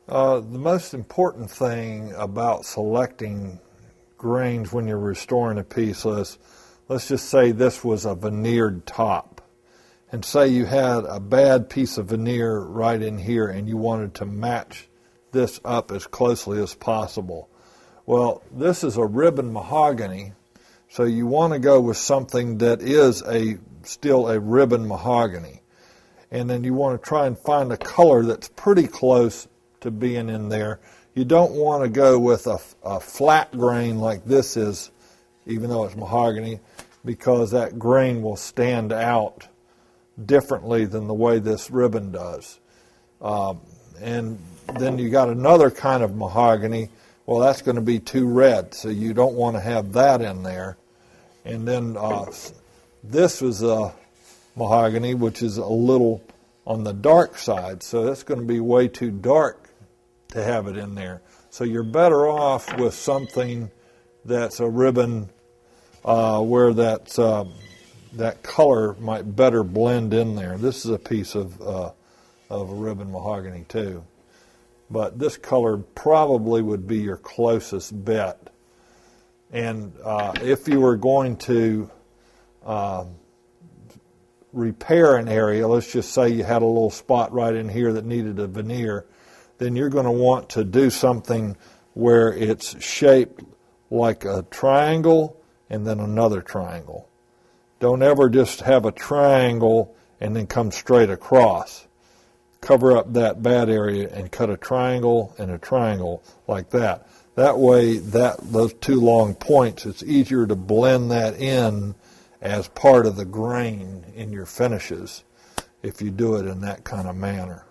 The most important thing about selecting grains when you're restoring a piece, let's just say this was a veneered top. And say you had a bad piece of veneer right in here and you wanted to match this up as closely as possible. Well, this is a ribbon mahogany, so you want to go with something that is still a ribbon mahogany. And then you want to try and find a color that's pretty close to being in there. You don't want to go with a flat grain like this is, even though it's mahogany, because that grain will stand out differently than the way this ribbon does. And then you got another kind of mahogany. Well, that's going to be too red, so you don't want to have that in there. And then this was a mahogany, which is a little on the dark side, so that's going to be way too dark to have it in there. So you're better off with something that's a ribbon where that color might better blend in there. This is a piece of a ribbon mahogany too. But this color probably would be your closest bet. And if you were going to repair an area, let's just say you had a little spot right in here that needed a veneer, then you're going to want to do something where it's shaped like a triangle and then another triangle. Don't ever just have a triangle and then come straight across. Cover up that bad area and cut a triangle and a triangle like that. That way, those two long points, it's easier to blend that in as part of the grain in your finishes if you do it in that kind of manner.